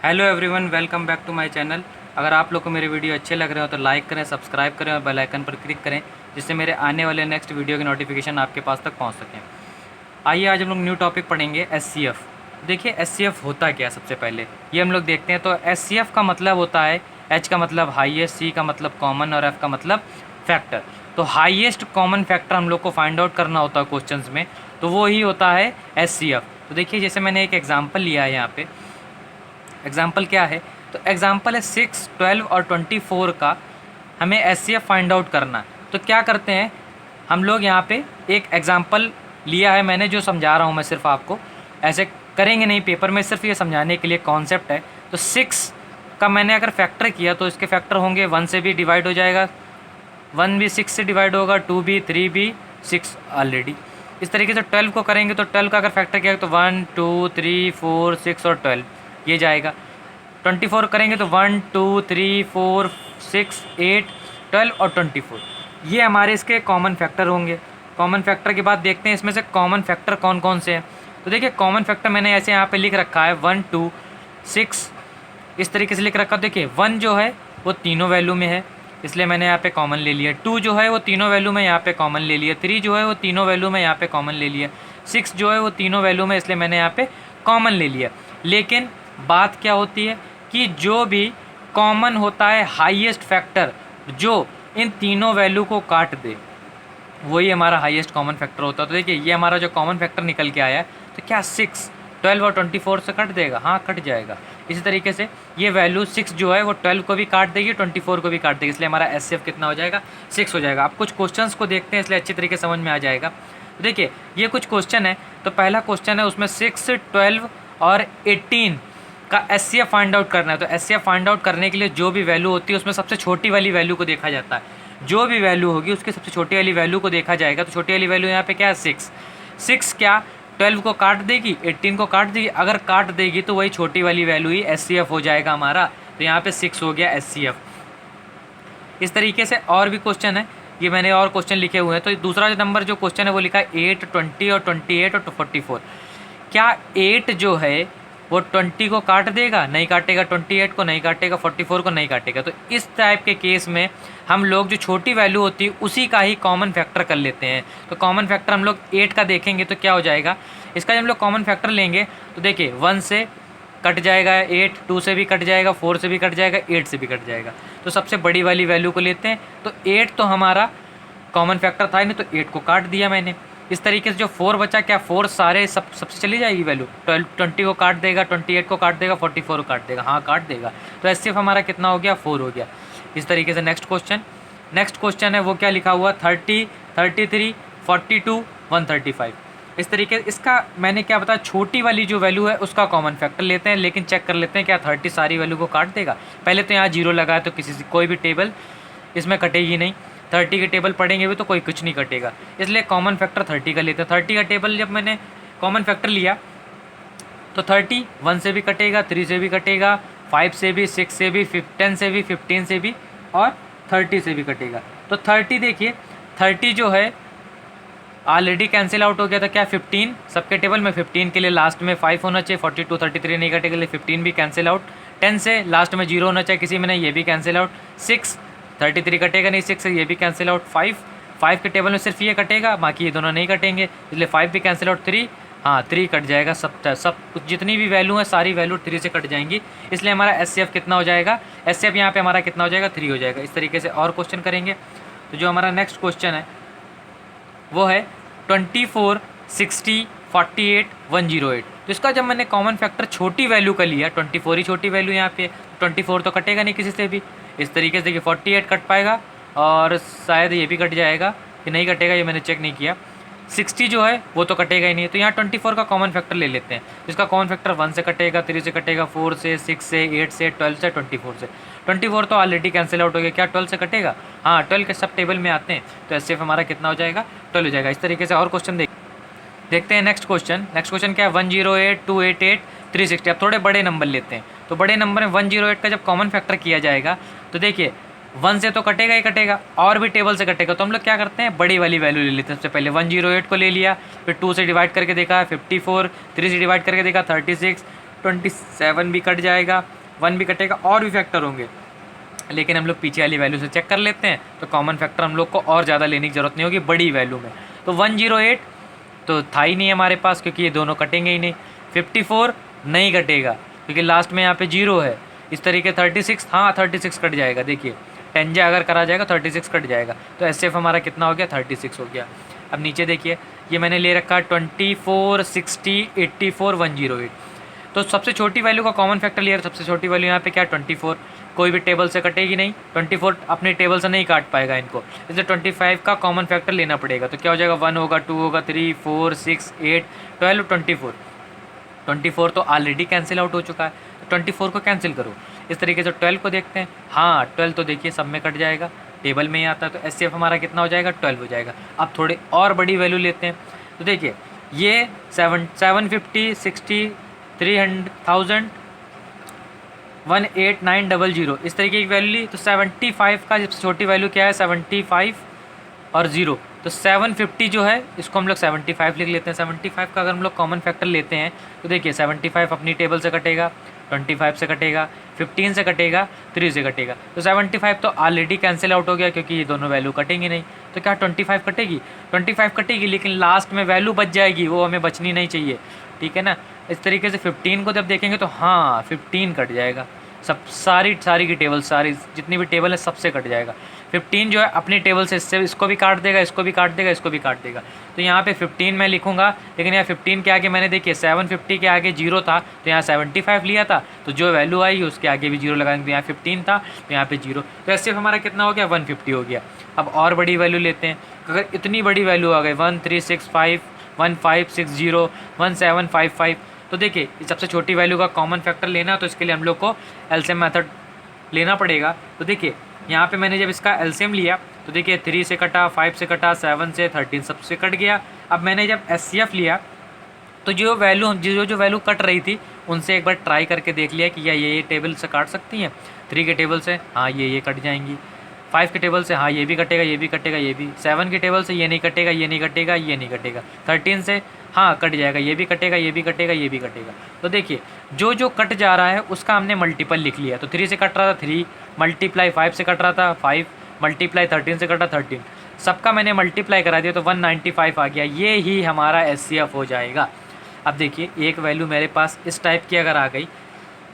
Hello everyone, welcome back to my channel. अगर आप लोग को मेरे वीडियो अच्छे लग रहे हो तो लाइक करें, सब्सक्राइब करें और बेल आइकन पर क्लिक करें, जिससे मेरे आने वाले नेक्स्ट वीडियो की नोटिफिकेशन आपके पास तक पहुंच सकें। आइए आज हम लोग न्यू टॉपिक पढ़ेंगे एचसीएफ। देखिए एचसीएफ होता क्या है, सबसे पहले ये हम लोग देखते हैं। तो एचसीएफ का मतलब होता है, एच का मतलब हाईएस्ट, सी का मतलब कॉमन और एफ का मतलब फैक्टर। तो हाईएस्ट कॉमन फैक्टर हम लोग को फाइंड आउट करना होता है क्वेश्चंस में, तो वो ही होता है एचसीएफ। तो देखिए जैसे मैंने एक एग्जाम्पल लिया है यहाँ पे। एग्जाम्पल क्या है? तो एग्जाम्पल है 6, 12 और 24 का हमें एचसीएफ फाइंड आउट करना है। तो क्या करते हैं हम लोग, यहाँ पे एक एग्जाम्पल लिया है मैंने, जो समझा रहा हूँ मैं सिर्फ आपको, ऐसे करेंगे नहीं पेपर में, सिर्फ ये समझाने के लिए कॉन्सेप्ट है। तो 6 का मैंने अगर फैक्टर किया तो इसके फैक्टर होंगे 1 से भी डिवाइड हो जाएगा, 1 भी 6 से डिवाइड होगा, 2 भी, 3 भी, 6 ऑलरेडी। इस तरीके से 12 को करेंगे तो 12 का अगर फैक्टर किया तो 1, 2, 3, 4, 6 और 12 ये जाएगा। 24 करेंगे तो 1, 2, 3, 4, 6, 8, 12 और 24 ये हमारे इसके कॉमन फैक्टर होंगे। कॉमन फैक्टर के बाद देखते हैं इसमें से कॉमन फैक्टर कौन कौन से हैं। तो देखिए कॉमन फैक्टर मैंने ऐसे यहाँ पे लिख रखा है 1, 2, 6 इस तरीके से लिख रखा है। देखिए 1 जो है वो तीनों वैल्यू में है, इसलिए मैंने यहाँ पे कॉमन ले लिया। 2 जो है वो तीनों वैल्यू में यहाँ पे कॉमन ले लिया। 3 जो है वो तीनों वैल्यू में यहाँ पे कॉमन ले लिया। 6 जो है वो तीनों वैल्यू में, इसलिए मैंने यहाँ पे कॉमन ले लिया। लेकिन बात क्या होती है कि जो भी कॉमन होता है हाईएस्ट फैक्टर, जो इन तीनों वैल्यू को काट दे, वही हमारा हाईएस्ट कॉमन फैक्टर होता है। तो देखिए ये हमारा जो कॉमन फैक्टर निकल के आया है, तो क्या 6 12 और 24 से कट देगा? हाँ, कट जाएगा। इसी तरीके से ये वैल्यू 6 जो है वो 12 को भी काट देगी, 24 को भी काट देगी, इसलिए हमारा एचसीएफ कितना हो जाएगा? 6 हो जाएगा। आप कुछ क्वेश्चंस को देखते हैं, इसलिए अच्छी तरीके समझ में आ जाएगा। तो देखिए ये कुछ क्वेश्चन है। तो पहला क्वेश्चन है, उसमें 6, 12 और 18 का एचसीएफ फाइंड आउट करना है। तो एचसीएफ फाइंड आउट करने के लिए जो भी वैल्यू होती है उसमें सबसे छोटी वाली वैल्यू को देखा जाता है। जो भी वैल्यू होगी उसकी सबसे छोटी वाली वैल्यू को देखा जाएगा। तो छोटी वाली वैल्यू यहाँ पे क्या है? 6 क्या 12 को काट देगी, 18 को काट देगी? अगर काट देगी तो वही छोटी वाली वैल्यू ही एचसीएफ हो जाएगा हमारा। तो यहाँ पे 6 हो गया एचसीएफ। इस तरीके से और भी क्वेश्चन है, ये मैंने और क्वेश्चन लिखे हुए हैं। तो दूसरा नंबर जो क्वेश्चन है वो लिखा है 8, 20 और 28 और 44। क्या 8 जो है वो 20 को काट देगा? नहीं काटेगा। 28 को नहीं काटेगा, 44 को नहीं काटेगा। तो इस टाइप के केस में हम लोग जो छोटी वैल्यू होती है उसी का ही कॉमन फैक्टर कर लेते हैं। तो कॉमन फैक्टर हम लोग 8 का देखेंगे तो क्या हो जाएगा इसका? जब हम लोग कॉमन फैक्टर लेंगे तो देखिए 1 से कट जाएगा 8, 2 से भी कट जाएगा, 4 से भी कट जाएगा, 8 से भी कट जाएगा। तो सबसे बड़ी वाली वैल्यू को लेते हैं। तो 8 तो हमारा कॉमन फैक्टर था ही नहीं, तो 8 को काट दिया मैंने। इस तरीके से जो 4 बचा, क्या 4 सारे सबसे चली जाएगी वैल्यू? 20 को काट देगा, 28 को काट देगा, 44 को काट देगा। हाँ, काट देगा। तो एचसीएफ हमारा कितना हो गया? 4 हो गया। इस तरीके से नेक्स्ट क्वेश्चन है वो क्या लिखा हुआ? 30, 33, 42, 135। इस तरीके इसका मैंने क्या बताया, छोटी वाली जो वैल्यू है उसका कॉमन फैक्टर लेते हैं। लेकिन चेक कर लेते हैं क्या 30 सारी वैल्यू को काट देगा? पहले तो यहाँ 0 लगा है तो कोई भी टेबल इसमें कटेगी नहीं। 30 के टेबल पढ़ेंगे भी तो कोई कुछ नहीं कटेगा, इसलिए कॉमन फैक्टर 30 का लेते हैं। 30 का टेबल जब मैंने कॉमन फैक्टर लिया तो 30 1 से भी कटेगा, 3 से भी कटेगा, 5 से भी, 6 से भी, 10 से भी, 15 से भी और 30 से भी कटेगा। तो 30 देखिए 30 जो है ऑलरेडी कैंसिल आउट हो गया था। क्या 15 सबके टेबल में? 15 के लिए लास्ट में 5 होना चाहिए। 42, 33 नहीं कटेगा, लिए 15 भी कैंसिल आउट। 10 से लास्ट में 0 होना चाहिए किसी में, नहीं, ये भी कैंसिल आउट। 6 33 कटेगा नहीं, 6 से ये भी कैंसिल आउट। 5 के टेबल में सिर्फ ये कटेगा, बाकी ये दोनों नहीं कटेंगे, इसलिए 5 भी कैंसिल आउट। 3, हाँ 3 कट जाएगा। सब जितनी भी वैल्यू है सारी वैल्यू 3 से कट जाएंगी, इसलिए हमारा एचसीएफ कितना हो जाएगा? एचसीएफ यहाँ पे हमारा कितना हो जाएगा? 3 हो जाएगा। इस तरीके से और क्वेश्चन करेंगे। तो जो हमारा नेक्स्ट क्वेश्चन है वो है 24, 60, 48, 108। तो इसका जब मैंने कॉमन फैक्टर छोटी वैल्यू का लिया, 24 ही छोटी वैल्यू यहाँ पे, 24 तो कटेगा नहीं किसी से भी। इस तरीके से देखिए 48 कट पाएगा और शायद ये भी कट जाएगा कि नहीं कटेगा, ये मैंने चेक नहीं किया। 60 जो है वो तो कटेगा ही नहीं, तो यहाँ 24 का कॉमन फैक्टर ले लेते हैं। इसका कॉमन फैक्टर 1 से कटेगा, 3 से कटेगा, 4 से, 6 से, 8 से, 12 से, 24 से। 24 तो ऑलरेडी कैंसिल आउट हो गया। क्या 12 से कटेगा? हाँ, 12 के सब टेबल में आते हैं, तो एचसीएफ हमारा कितना हो जाएगा? 12 हो जाएगा। इस तरीके से और क्वेश्चन देखते हैं। नेक्स्ट क्वेश्चन क्या है? 108, 288, 360। अब थोड़े बड़े नंबर लेते हैं। तो बड़े नंबर में 108 का जब कॉमन फैक्टर किया जाएगा तो देखिए 1 से तो कटेगा ही कटेगा, और भी टेबल से कटेगा। तो हम लोग क्या करते हैं, बड़ी वाली वैल्यू ले लेते हैं। सबसे पहले 108 को ले लिया, फिर 2 से डिवाइड करके देखा 54, 3 से डिवाइड करके देखा 36, 27 भी कट जाएगा, 1 भी कटेगा, और भी फैक्टर होंगे, लेकिन हम लोग पीछे वाली वैल्यू से चेक कर लेते हैं। तो कॉमन फैक्टर हम लोग को और ज़्यादा लेने की ज़रूरत नहीं होगी बड़ी वैल्यू में। तो 108 तो था ही नहीं हमारे पास, क्योंकि ये दोनों कटेंगे ही नहीं। 54 नहीं कटेगा क्योंकि लास्ट में यहाँ पे 0 है। इस तरीके 36, हाँ 36 कट जाएगा। देखिए 10 जा अगर करा जाएगा 36 कट जाएगा। तो SF हमारा कितना हो गया, 36 हो गया। अब नीचे देखिए, ये मैंने ले रखा 24, 60, 84, 108। तो सबसे छोटी वैल्यू का कॉमन फैक्टर लिया, सबसे छोटी वैल्यू यहाँ पे क्या, 24। कोई भी टेबल से कटेगी नहीं, 24 अपने टेबल से नहीं काट पाएगा इनको, इसलिए 25 का कॉमन फैक्टर लेना पड़ेगा। तो क्या हो जाएगा, 1 होगा, 2 होगा, 3, 4, 6, 8, 12, 24। 24 तो ऑलरेडी कैंसिल आउट हो चुका है, तो 24 को कैंसिल करो। इस तरीके से 12 को देखते हैं, हाँ 12 तो देखिए सब में कट जाएगा, टेबल में ही आता है। तो SCF हमारा कितना हो जाएगा, 12 हो जाएगा। अब थोड़ी और बड़ी वैल्यू लेते हैं। तो देखिए ये 750, 60, 300,000, 18900 इस तरीके की वैल्यू ली। तो 75 का सबसे छोटी वैल्यू क्या है, 75 और 0। तो 750 जो है इसको हम लोग 75 लिख लेते हैं। 75 का अगर हम लोग कॉमन फैक्टर लेते हैं तो देखिए 75 अपनी टेबल से कटेगा, 25 से कटेगा, 15 से कटेगा, 3 से कटेगा। तो 75 तो ऑलरेडी कैंसिल आउट हो गया क्योंकि ये दोनों वैल्यू कटेंगी नहीं। तो क्या 25 कटेगी, 25 कटेगी, लेकिन लास्ट में वैल्यू बच जाएगी, वो हमें बचनी नहीं चाहिए, ठीक है ना। इस तरीके से 15 को जब देखेंगे तो हाँ 15 कट जाएगा, सब सारी की टेबल, सारी जितनी भी टेबल है सबसे कट जाएगा। 15 जो है अपनी टेबल से इससे इसको भी काट देगा, इसको भी काट देगा, इसको भी काट देगा। तो यहाँ पे 15 मैं लिखूंगा, लेकिन यहाँ 15 के आगे मैंने देखिए 750 के आगे 0 था, तो यहाँ 75 लिया था, तो जो वैल्यू आई उसके आगे भी 0 लगाएंगे। तो यहाँ 15 था तो यहाँ पे 0, तो ऐसे हमारा कितना हो गया, 150 हो गया। अब और बड़ी वैल्यू लेते हैं। अगर इतनी बड़ी वैल्यू आ गई 1365, 1560, 1755, तो देखिए सबसे छोटी वैल्यू का कॉमन फैक्टर लेना, तो इसके लिए हम लोग को एलसीएम मेथड लेना पड़ेगा। तो देखिए यहाँ पे मैंने जब इसका एलसीएम लिया तो देखिए 3 से कटा, 5 से कटा, 7 से, 13 सबसे कट गया। अब मैंने जब एचसीएफ लिया तो जो वैल्यू कट रही थी उनसे एक बार ट्राई करके देख लिया कि ये टेबल से काट सकती हैं। 3 के टेबल से हाँ ये कट जाएंगी, 5 के टेबल से हाँ ये भी कटेगा, ये भी कटेगा, ये भी। 7 के टेबल से ये नहीं कटेगा, ये नहीं कटेगा, ये नहीं कटेगा। 13 से हाँ कट जाएगा, ये भी कटेगा, ये भी कटेगा, ये भी कटेगा। तो देखिए जो कट जा रहा है उसका हमने मल्टीपल लिख लिया। तो 3 से कट रहा था 3, मल्टीप्लाई 5 से कट रहा था 5, मल्टीप्लाई 13 से कटा 13, सबका मैंने मल्टीप्लाई करा दिया तो 195 आ गया। ये ही हमारा एचसीएफ हो जाएगा। अब देखिए एक वैल्यू मेरे पास इस टाइप की अगर आ गई,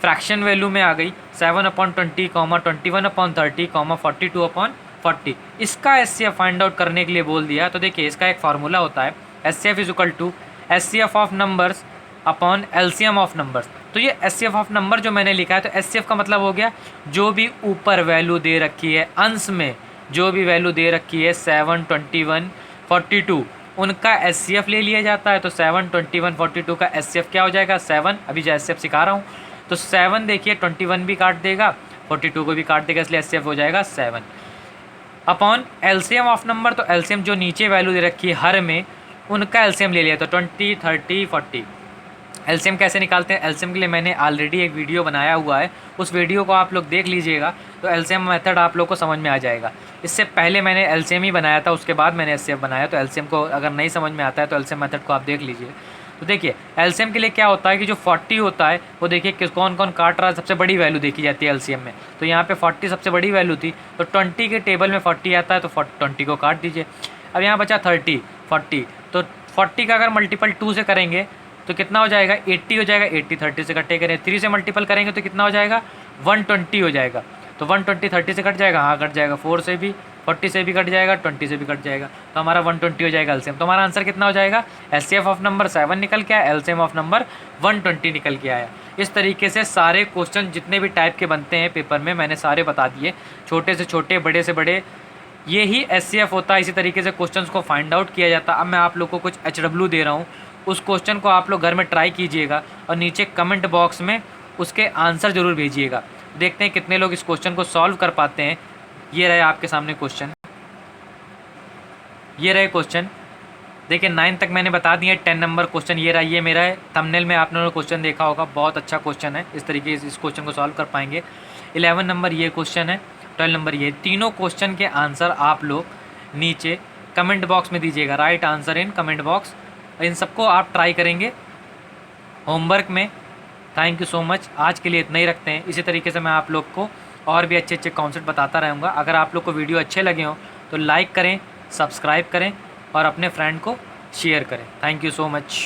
फ्रैक्शन वैल्यू में आ गई 7/20, 21/30, 42/40, इसका एचसीएफ फाइंड आउट करने के लिए बोल दिया। तो देखिए इसका एक फार्मूला होता है, HCF is equal to HCF of numbers upon LCM of numbers. तो ये एचसीएफ ऑफ नंबर जो मैंने लिखा है, तो एचसीएफ का मतलब हो गया जो भी ऊपर वैल्यू दे रखी है अंश में, जो भी वैल्यू दे रखी है 7, 21, 42 उनका एचसीएफ ले लिया जाता है। तो 7, 21, 42 का एचसीएफ क्या हो जाएगा, 7। अभी जो एचसीएफ सिखा रहा हूँ, तो 7 देखिए 21 भी काट देगा, 42 को भी काट देगा, इसलिए एचसीएफ हो जाएगा 7 अपॉन एलसीएम ऑफ नंबर। तो एलसीएम जो नीचे वैल्यू दे रखी है हर में, उनका एलसीएम ले लिया। तो 20, 30, 40 एलसीएम कैसे निकालते हैं, एलसीएम के लिए मैंने ऑलरेडी एक वीडियो बनाया हुआ है, उस वीडियो को आप लोग देख लीजिएगा तो एलसीएम मेथड आप लोग को समझ में आ जाएगा। इससे पहले मैंने एलसीएम ही बनाया था, उसके बाद मैंने एचसीएफ बनाया। तो एलसीएम को अगर नहीं समझ में आता है तो एलसीएम मेथड को आप देख लीजिए। तो देखिए एलसीएम के लिए क्या होता है कि जो 40 होता है वो देखिए कौन कौन काट रहा है, सबसे बड़ी वैल्यू देखी जाती है एलसीएम में। तो यहाँ पे 40 सबसे बड़ी वैल्यू थी, तो 20 के टेबल में 40 आता है, तो 20 को काट दीजिए। अब यहाँ बचा 30, 40, तो 40 का अगर मल्टीपल 2 से करेंगे तो कितना हो जाएगा, 80 हो जाएगा। 80 30 से कटे करें, 3 से मल्टीपल करेंगे तो कितना हो जाएगा, 120 हो जाएगा। तो 120 30 से कट जाएगा, हाँ कट जाएगा, 4 से भी, 40 से भी कट जाएगा, 20 से भी कट जाएगा, तो हमारा 120 हो जाएगा एलसीएम। तो हमारा आंसर कितना हो जाएगा, एचसीएफ ऑफ नंबर 7 निकल के आया, एलसीएम ऑफ नंबर 120 निकल के आया। इस तरीके से सारे क्वेश्चन जितने भी टाइप के बनते हैं पेपर में मैंने सारे बता दिए, छोटे से छोटे, बड़े से बड़े, ये ही एचसीएफ होता है। इसी तरीके से क्वेश्चंस को फाइंड आउट किया जाता है। अब मैं आप लोग को कुछ एचडब्ल्यू दे रहा हूँ, उस क्वेश्चन को आप लोग घर में ट्राई कीजिएगा और नीचे कमेंट बॉक्स में उसके आंसर ज़रूर भेजिएगा। देखते हैं कितने लोग इस क्वेश्चन को सॉल्व कर पाते हैं। ये रहे आपके सामने क्वेश्चन, ये रहे क्वेश्चन। देखिए 9 तक मैंने बता दिया, 10 नंबर क्वेश्चन ये रहा, ये मेरा है। थंबनेल में आप लोगों ने क्वेश्चन देखा होगा, बहुत अच्छा क्वेश्चन है, इस तरीके से इस क्वेश्चन को सॉल्व कर पाएंगे। 11 नंबर ये क्वेश्चन है, 12 नंबर ये। तीनों क्वेश्चन के आंसर आप लोग नीचे कमेंट बॉक्स में दीजिएगा, right answer in comment box. इन सबको आप ट्राई करेंगे होमवर्क में, थैंक यू सो मच। आज के लिए इतना ही रखते हैं। इसी तरीके से मैं आप लोग को और भी अच्छे अच्छे कॉन्सेप्ट बताता रहूँगा। अगर आप लोग को वीडियो अच्छे लगे हों तो लाइक करें, सब्सक्राइब करें और अपने फ्रेंड को शेयर करें। Thank you so much.